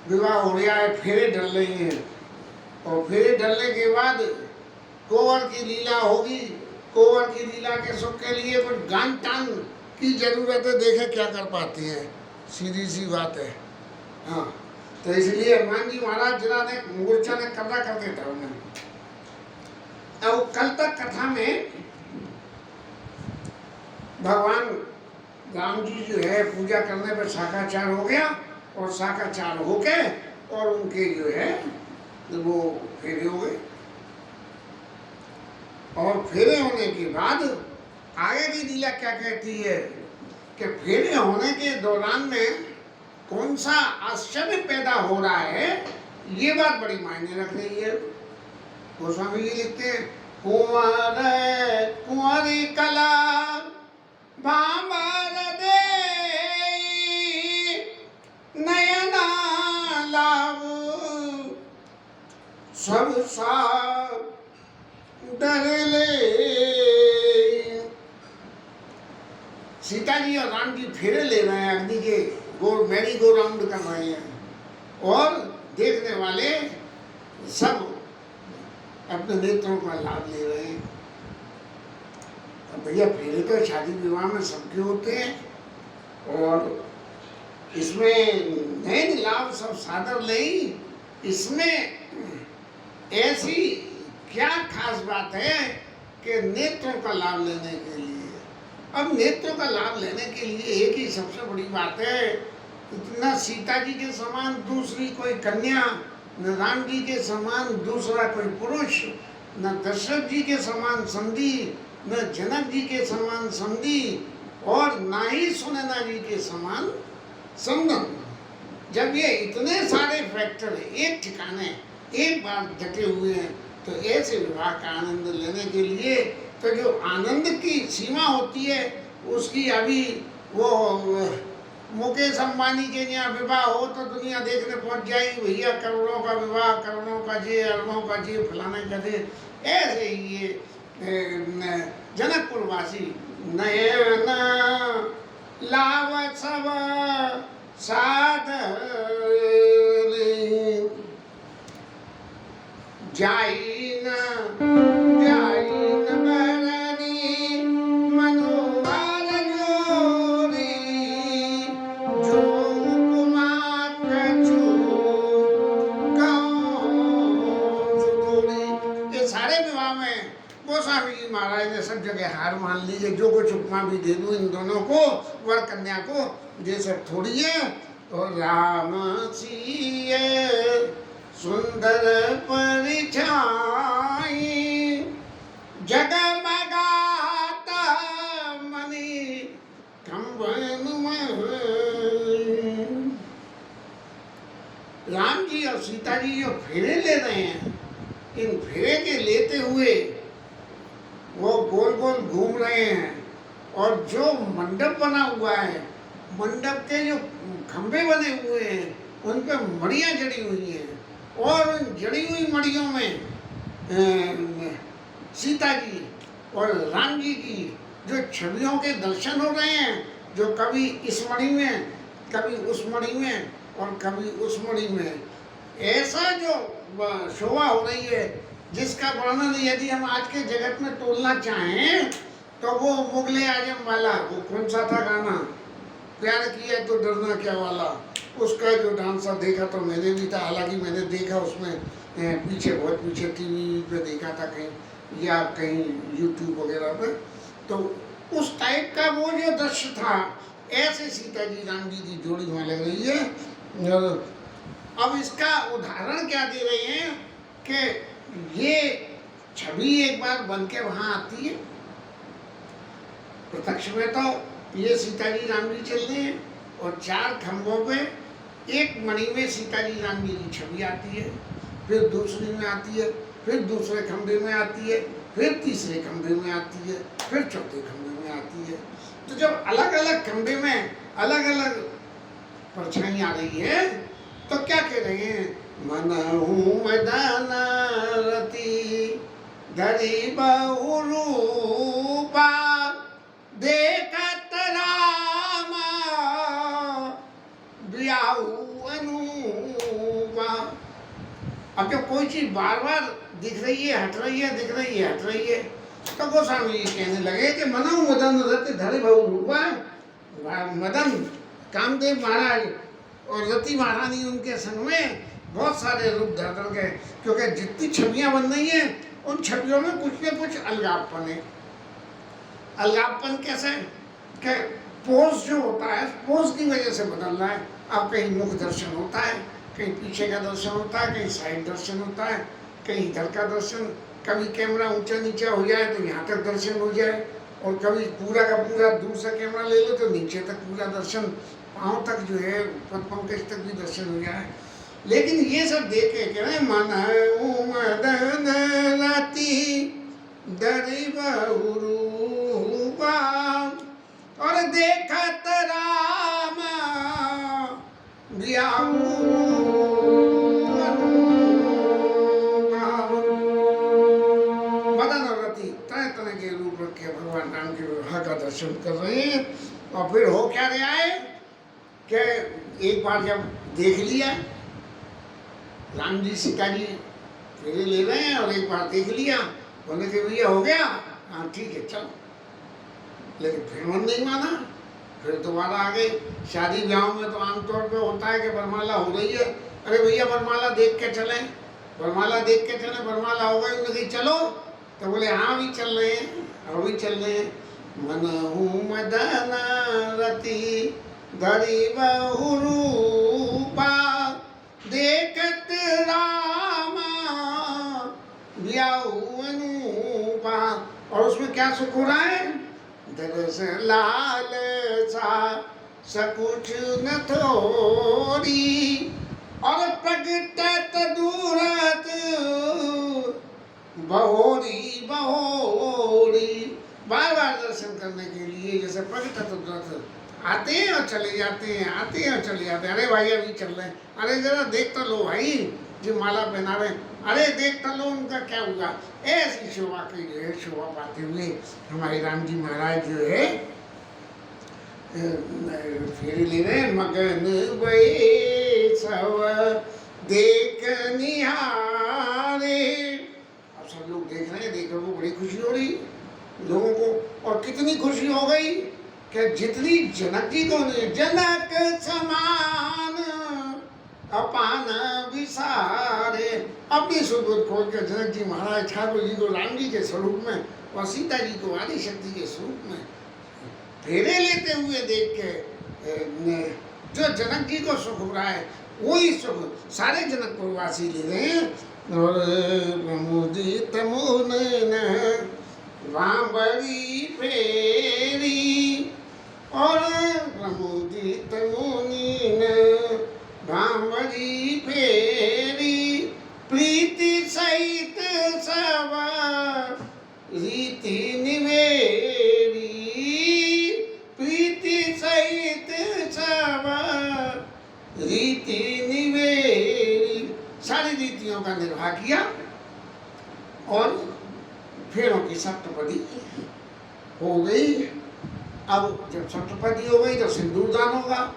विवाह हो रहा है, फेरे डल रहे हैं, और फेरे डलने के बाद कोवर की लीला होगी। कोवर की लीला के सुख के लिए कुछ गान टान की जरूरत है, देखे क्या कर पाती है, सीधी सी बात है। हाँ, तो इसलिए हनुमान जी महाराज जिला ने मूर्छा ने कब्जा कर देता उन्हें। अब कल तक कथा में भगवान राम जी जो है पूजा करने पर शाकाचार हो गया, और शाकाचार होके और उनके जो है वो फेरे हो गए, और फेरे होने के बाद आगे की लीला क्या कहती है कि फेरे होने के दौरान में कौन सा आश्चर्य पैदा हो रहा है, ये बात बड़ी मायने रख रही है। गोस्वामी जी लिखते हैं, कुंवर कुंवरी कला भांबर दे नयना लाभ सब साथ डर ले। सीता जी और राम जी फेरे ले रहे हैं, अग्नि के गोल मैरी गो राउंड कर रहे हैं, और देखने वाले सब अपने नेत्रों का लाभ ले रहे हैं। अब भैया फेरे तो शादी विवाह में सबके होते हैं, और इसमें नैन लाभ सब सादर ले, इसमें ऐसी क्या खास बात है कि नेत्रों का लाभ लेने के लिए। अब नेत्रों का लाभ लेने के लिए एक ही सबसे बड़ी बात है, इतना सीता जी के समान दूसरी कोई कन्या, न राम जी के समान दूसरा कोई पुरुष, न दशरथ जी के समान संधि, न जनक जी के समान संधि, और ना ही सुनैना जी के समान संगम। जब ये इतने सारे फैक्टर एक ठिकाने एक बार डटे हुए हैं, तो ऐसे विवाह का आनंद लेने के लिए तो जो आनंद की सीमा होती है उसकी, अभी वो मुकेश अंबानी के यहाँ विवाह हो तो दुनिया देखने पहुंच जाएगी, भैया करोड़ों का विवाह, करोड़ों का जी, अरबों का जी, फलाने का जी। ऐसे ही ये जनकपुर वासी नयना लाव सब साध जाई न बरनी मनोहर जोरी जो कुमार कछु गाँव। ये सारे विवाह में गोस्वामी जी महाराज ने सब जगह हार मान लीजिए, जो कुछ उपमा भी दे दूं इन दोनों को, वर कन्या को, ये सब थोड़ी है। तो राम सिया सुंदर परिछाई जगमगाता मणि कंबन में। राम जी और सीता जी जो फेरे ले रहे हैं, इन फेरे के लेते हुए वो गोल गोल घूम रहे हैं, और जो मंडप बना हुआ है, मंडप के जो खंभे बने हुए हैं उन पे मड़ियाँ जड़ी हुई हैं, और उन जड़ी हुई मड़ियों में सीता जी और राम जी की जो छवियों के दर्शन हो रहे हैं, जो कभी इस मणि में, कभी उस मणि में, और कभी उस मणि में, ऐसा जो शोभा हो रही है जिसका वर्णन यदि हम आज के जगत में तोलना चाहें तो वो मुगले आजम वाला, वो कौन सा था गाना, प्यार किया तो डरना क्या वाला, उसका जो डांसर देखा तो मैंने भी था, हालांकि मैंने देखा उसमें पीछे, बहुत पीछे टीवी पे देखा था कहीं, या कहीं यूट्यूब वगैरह पे, तो उस टाइप का वो जो दृश्य था, ऐसे सीता जी राम जी की जोड़ी वहाँ लग रही है। अब इसका उदाहरण क्या दे रहे हैं कि ये छवि एक बार बन के वहाँ आती है, प्रत्यक्ष में तो ये सीता जी राम जी चल रहे हैं, और चार खंभों पे एक मणि में सीता जी राम जी की छवि आती है, फिर दूसरी में आती है, फिर दूसरे खंभे में आती है, फिर तीसरे खंभे में आती है, फिर चौथे खंभे में आती है। तो जब अलग अलग खंभे में अलग अलग परछाई आ रही है तो क्या कह रहे हैं, मनहु मदन रति धरि बहु रूपा देखत राम ब्याहु अनुपा। अब जब कोई चीज बार बार दिख रही है, हट रही है, दिख रही है, हट रही है, तो गोस्वामी जी कहने लगे कि मनो मदन रति धरे बहु रूपा, मदन कामदेव महाराज और रति महारानी उनके संग में बहुत सारे रूप धर कर गए, क्योंकि जितनी छवियां बन रही हैं उन छवियों में कुछ न कुछ अलगावपन है। अलगावपन कैसे कि पोज जो होता है, पोज की वजह से बदल रहा है। अब कहीं मुख दर्शन होता है, कहीं पीछे का दर्शन होता है, कहीं साइड दर्शन होता है, कहीं इधर का दर्शन, कभी कैमरा ऊंचा नीचा हो जाए तो यहाँ तक दर्शन हो जाए, और कभी पूरा का पूरा दूर से कैमरा ले लो तो नीचे तक पूरा दर्शन, पाँव तक जो है पद पंकज तक भी दर्शन हो जाए। लेकिन ये सब देख के कह रहे मन मदन रति धरि बहु रूपा, और देखत राम मदन और रति तरह तरह के रूप रखे भगवान राम के विवाह का दर्शन कर रहे हैं। और फिर हो क्या रहा है कि एक बार जब देख लिया, राम जी सीता जी फेरे ले रहे हैं, और एक बार देख लिया, बोले कि भैया हो गया, हाँ ठीक है चलो। लेकिन फिर मन नहीं माना, फिर दोबारा आ गई। शादी ब्याह में तो आमतौर पे होता है कि वरमाला हो रही है, अरे भैया वरमाला देख के चलें, वरमाला देख के चलें, वरमाला हो गई, उन्होंने चलो, तो बोले हाँ भी चल रहे हैं, अभी चल रहे हैं। मनहु मदन रति धरि बहु रूपा, देखत राम ब्याहु अनूपा। और उसमें क्या सुख हो रहा है? दरस लाल सा सकुच न थोड़ी, और प्रगटत दूरत बहोरी बहोरी। बार बार दर्शन करने के लिए जैसे प्रगटत दूरत आते हैं और चले जाते हैं, आते हैं और चले जाते हैं। अरे भाई अभी चल रहे हैं, अरे जरा देख तो लो भाई जो माला पहना रहे, अरे देख तो लो उनका क्या हुआ। ऐसी शोभा की जो है शोभा पाते हुए हमारे राम जी महाराज जो है फेरे ले रहे हैं। मगन बैसव देख निहारे, अब सब लोग देख रहे हैं, देखकर को बड़ी खुशी हो रही लोगों को। और कितनी खुशी हो गई कि जितनी जनक जी को जनक समान अपान विसारे, अपनी सुबुद्ध खोल कर जनक जी महाराज ठाकुर जी को राम जी के स्वरूप में और सीता जी को आदि शक्ति के स्वरूप में फेरे लेते हुए देख के जो जनक जी को सुख हो रहा है वही सुख सारे जनकपुरवासी ले रहे हैं। और प्रमुदित मुन वांबरी फेरी, और प्रमुदित मुनि भांवरी फेरी, प्रीति सहित सब रीति निवेरी, प्रीति सहित सब रीति निवेरी। सारी रीतियों का निर्वाह किया और फेरों की सप्तपदी हो गई। अब जब सप्तपदी हो गई तो सिंदूर दान होगा,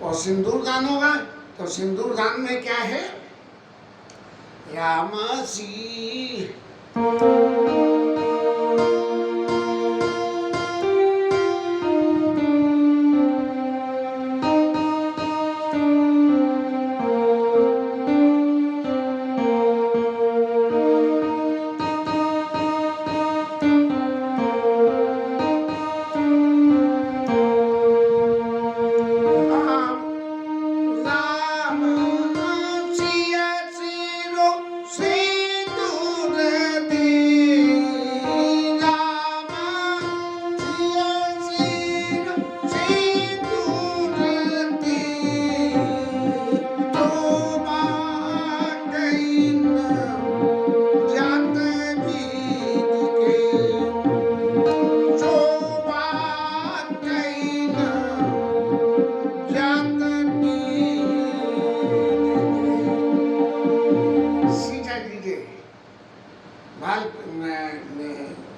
और सिंदूर दान होगा तो सिंदूर दान में क्या है? राम सी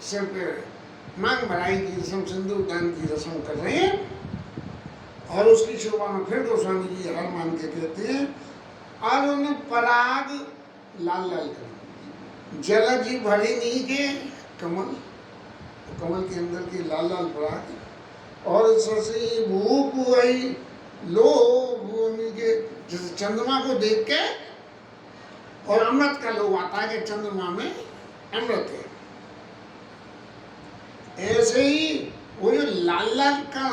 सिर पे मांग भराई की रस्म, सिंदूर दान की रस्म कर रहे हैं। और उसकी शोभा में फिर गोस्वामी जी हार मान के कहते हैं, अरुण पराग लाल लाल कमल, जल जी भरे नहीं के कमल, कमल के अंदर की लाल लाल पराग, और ससी भूप वही लो भूमि के, जैसे चंद्रमा को देख के और अमृत का लोभ आता है कि चंद्रमा में अमृत है, ऐसे ही वो जो लाल लाल कण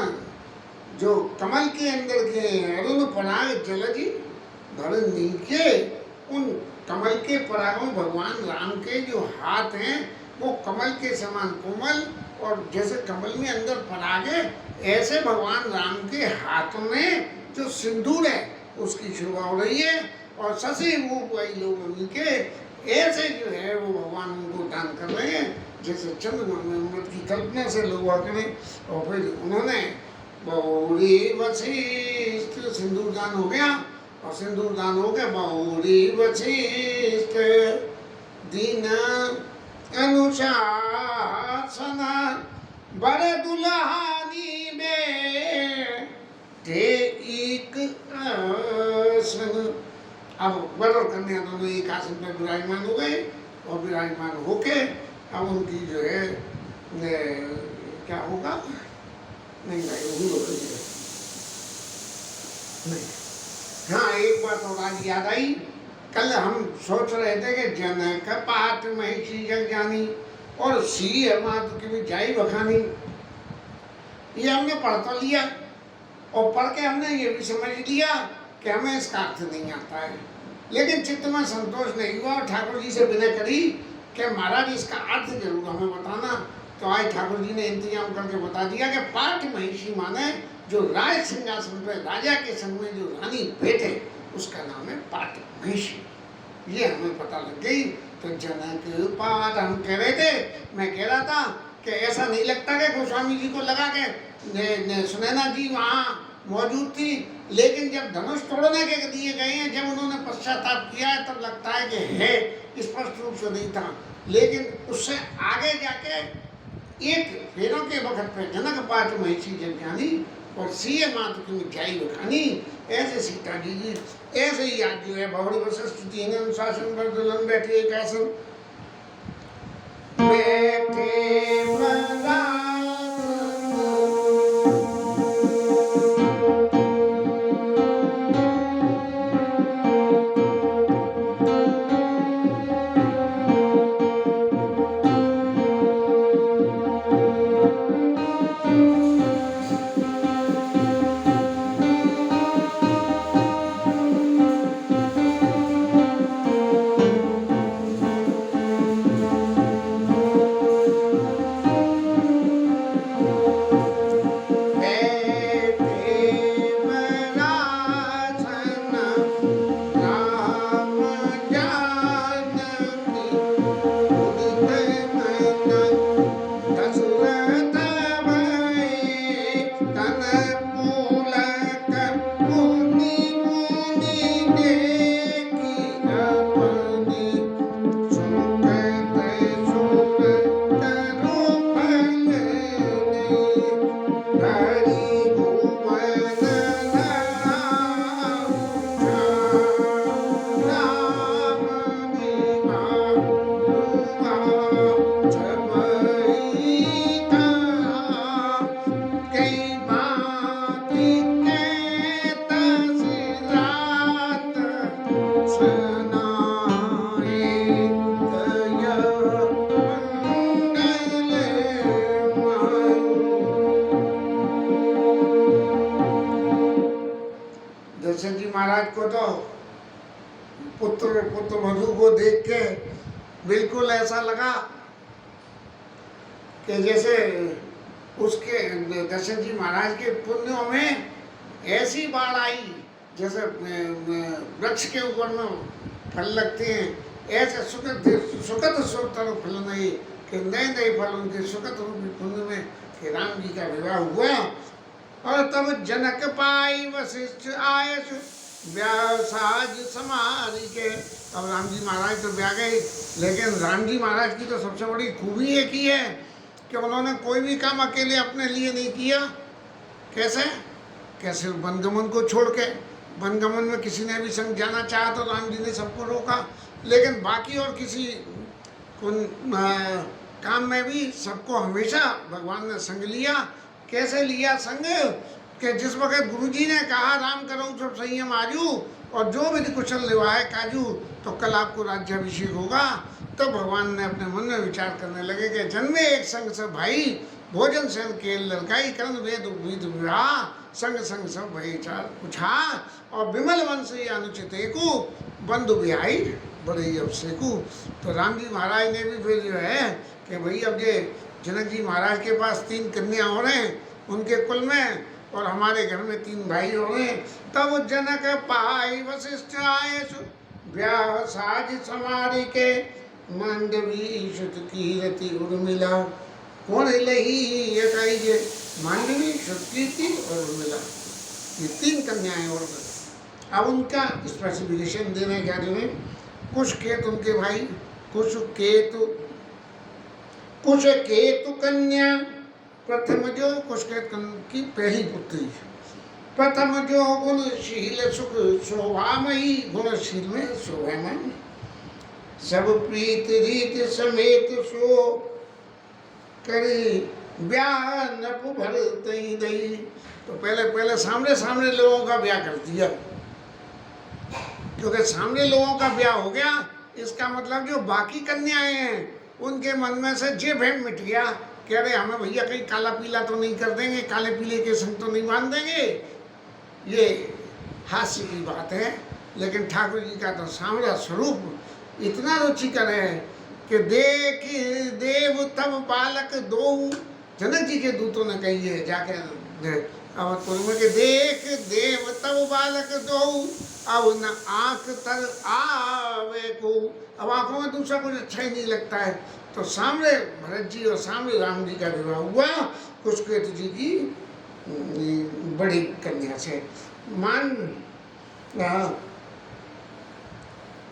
जो कमल के अंदर के अरुण पराग जलजी धरण नीचे, उन कमल के परागों भगवान राम के जो हाथ हैं वो कमल के समान कोमल, और जैसे कमल में अंदर पराग है ऐसे भगवान राम के हाथों में जो सिंदूर है उसकी शोभा हो रही है, और शशि रूप वही लोग के ऐसे जो है वो भगवान उनको दान कर रहे हैं जैसे चंद्रमा में अमृत की कल्पना से लोग करें। और फिर उन्होंने बहुरी वशिष्ठ सिंदूर दान हो गया, और सिंदूर दान हो गया बहुरी वशिष्ठ दीन अनुशासन बड़े दुल्हानी में ते एक आसन। अब वर और कन्या दोनों एक आसन पर विराजमान हो गए, और विराजमान होके अब उनकी जो है क्या होगा, नहीं वही हो रही है नहीं। हाँ, एक बात और आज याद आई, कल हम सोच रहे थे कि जनक पाठ महिषी जग जानी और सी मात की भी जाई बखानी, ये हमने पढ़ तो लिया, और पढ़ के हमने ये भी समझ लिया कि हमें इसका अर्थ नहीं आता है, लेकिन चित्त में संतोष नहीं हुआ, और ठाकुर जी से विनय करी कि महाराज इसका अर्थ जरूर हमें बताना। तो आज ठाकुर जी ने इंतजाम करके बता दिया कि पाठ महिषी माने जो राज सिंहासन पर राजा के संग में जो रानी बैठे उसका नाम है पाठ महिषी, ये हमें पता लग गई। तो जनक पाठ हम कह रहे थे, मैं कह रहा था कि ऐसा नहीं लगता कि गोस्वामी जी को लगा के सुनैना जी वहाँ मौजूद थी, लेकिन जब धनुष तोड़ने के दिए गए हैं, जब उन्होंने पश्चाताप किया है तब लगता है कि है, स्पष्ट रूप से नहीं था। लेकिन उससे आगे जाके एक फेरों के वक्त पे जनक पाठ महिषी जग जानी और सीए मात की मिठाई बखानी, ऐसे सीता जी ऐसे ही आज जो है बहुरी वशिष्ठ तीन अनुशासन पर दुल्हन बैठे एक आसन बैठे बना पुत्र मधु को देख के बिल्कुल ऐसा लगा कि जैसे उसके दशरथ जी महाराज के पुण्यों में ऐसी बाढ़ आई जैसे वृक्ष के ऊपर में फल लगते हैं, ऐसे सुखद सुतर फल नहीं कि नए नए फल उनके सुखद रूपी पुण्य में कि राम जी का विवाह हुआ। और तब जनक पाई वशिष्ठ आय व्यासाज समारी के। अब राम जी महाराज तो ब्याह गए, लेकिन राम जी महाराज की तो सबसे बड़ी खूबी एक ही है कि उन्होंने कोई भी काम अकेले अपने लिए नहीं किया। कैसे कैसे वनगमन को छोड़ के, वनगमन में किसी ने भी संग जाना चाहा तो राम जी ने सबको रोका, लेकिन बाकी और किसी काम में भी सबको हमेशा भगवान ने संग लिया। कैसे लिया संग कि जिस वक्त गुरुजी ने कहा राम करो सब संयम आजू और जो विधि कुशल निभाए काजू, तो कल आपको राज्याभिषेक होगा। तो भगवान ने अपने मन में विचार करने लगे कि जन्मे एक संग सब भाई, भोजन सेन केल लड़काई, करण वेद विद विवाह, संग संग सब भय चार पूछा, और विमल वंश अनुचित एकू, बंधु बिहाई बड़े अवसेकू। तो राम जी महाराज ने भी फिर जो है कि भाई अब ये जनक जी महाराज के पास 3 कन्या हो रहे हैं उनके कुल में, और हमारे घर में 3 भाई हो रहे हैं। तब जनक पाई वशिष्ठ आए, ब्याह साज समारी के, मांडवी श्रुत कीरति उर्मिला। कौन है लही ये कहिए, मांडवी श्रुत कीर्ति और उर्मिला, ये 3 कन्याएं और अब उनका स्पेसिफिकेशन देने क्या रहे। कुछ केतु उनके भाई, कुछ केतु कन्या प्रथम जो कुछ केतु की पहली पुत्री, प्रथम जो गुणशील सुख शोभामयी, गुणशील में शोभामयी, सब प्रीत रीत समेत सो करे, ब्याह नप भर तई दई। तो पहले सामने लोगों का ब्याह कर दिया, क्योंकि सामने लोगों का ब्याह हो गया, इसका मतलब जो बाकी कन्याएं हैं उनके मन में से जे भ्रम मिट गया कि अरे हमें भैया कहीं काला पीला तो नहीं कर देंगे, काले पीले के संग तो नहीं बांध देंगे। ये हास्य की बात है, लेकिन ठाकुर जी का तो सांवरा स्वरूप इतना रुचिकर है कि देख देव तब बालक दो, जनक जी के दूतों ने कही है जाके अवतपुर में कि देख देव तब बालक दो, अब न आंख तर आवे को। अब आंखों में दूसरा कुछ अच्छा ही नहीं लगता है। तो सामने भरत जी और सामने राम जी का विवाह हुआ कुशकेतु जी की बड़ी कन्या से। मान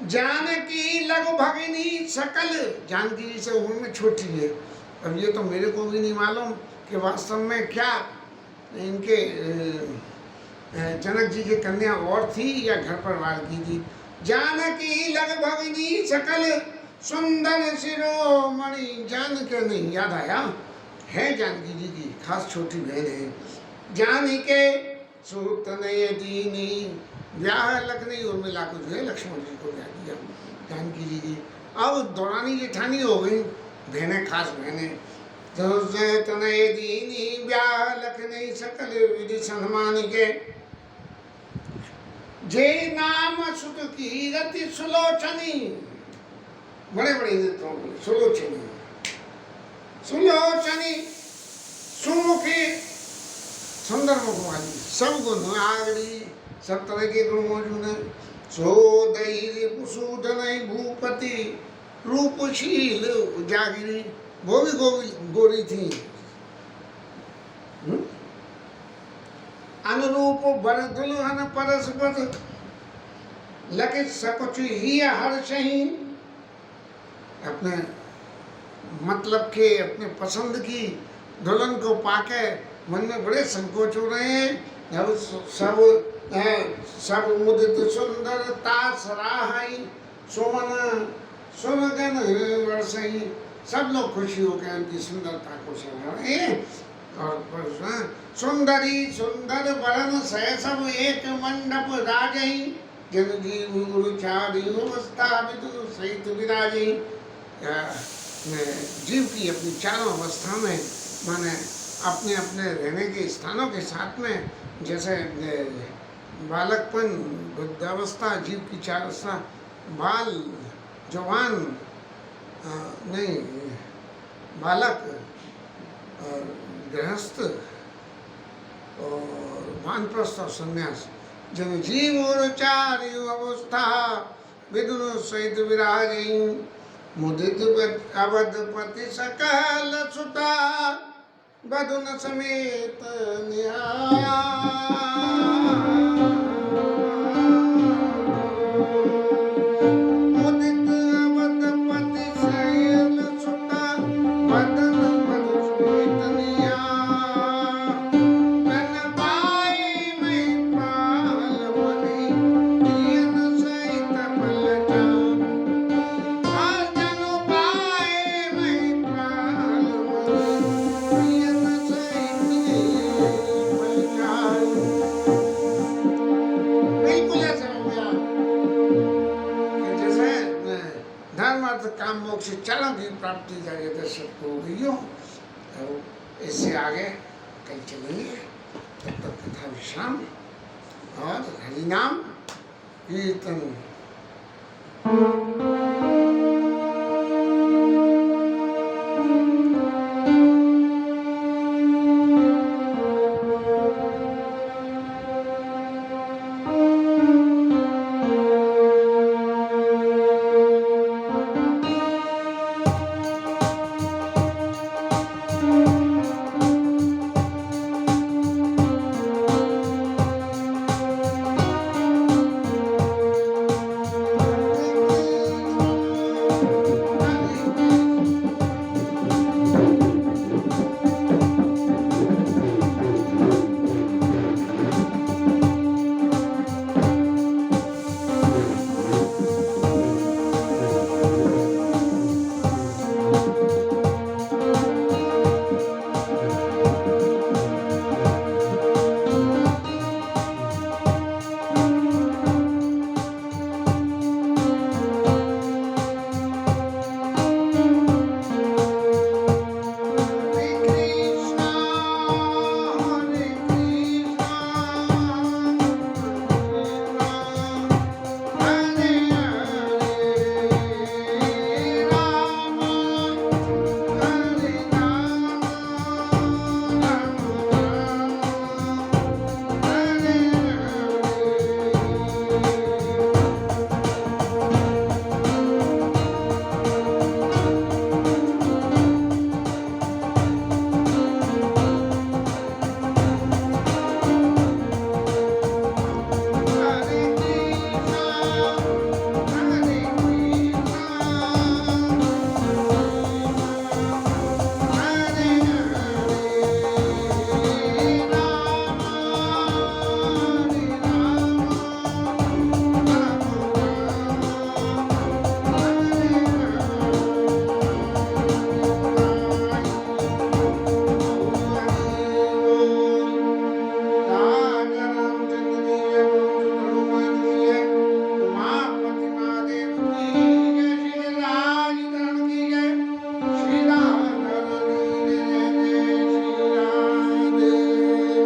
जानकी लघु भगिनी सकल, जानकी जी से उम्र में छोटी है। अब ये तो मेरे को भी नहीं मालूम कि वास्तव में क्या इनके जनक जी की कन्या और थी या घर परिवार की थी। जानकी लघु भगिनी सकल सुंदर शिरोमणि, जान के नहीं याद आया है जानकी जी की खास छोटी बहन है। जानी के सुत ने दीनी, ब्याह लखनी उर्मिला को जो है लक्ष्मण जी को ब्याह दिया जानकी जी की। अब दौरानी जेठानी हो गई, बहनें खास बहनें। तनय दीनी ब्याह लखनी सकल विधि सन्मान के, जे नाम सुत की रति सुलोचनी, बड़े बड़े नेत्रों बोले सुलोचनी, सुलोचनी सुमुखी सुंदर मुख वाली, सब गुण आगड़ी, सब तरह के गुण मौजूद है। सो दैर्य कुसूदनय भूपति, रूपशील जागिरी, वो भी गोरी थी। अनुरूप बर दुल्हन परस्पर, लखित सकुच ही हर्षहि। अपने मतलब के अपने पसंद की दुल्हन को पाके मन में बड़े संकोच हो रहे हैं। अब सब मुदित सुंदरता सराहई, सुमन सुरगन वर्षई। सब लोग खुशी हो गए उनकी सुंदरता को सराह रहे हैं। और सुंदरी सुंदर वरन सह सब एक मंडप राजई, जन जीव गुरु चारि अवस्था विदुर सहित विराजई। जीव की अपनी चारों अवस्था में माने अपने अपने रहने के स्थानों के साथ में, जैसे बालकपन, वृद्धावस्था, जीव की 4 अवस्था, बाल, जवान नहीं, बालक और गृहस्थ और वानप्रस्थ और संन्यास, जन जीव और 4 अवस्था विदुर सहित विराजई। मुदित अवधपति सकल सुता, बधुन समेत निहाया। मुदित अवधपति सकल सुता, बधुन समेत निहाया। मन पाई मैं पाल बनी, दियन सहित पलटा। प्राप्ति जागे दर्शक हो गई हो। तो इससे आगे कल चलेंगे, तब तक कथा विश्राम और हरिनाम कीर्तन।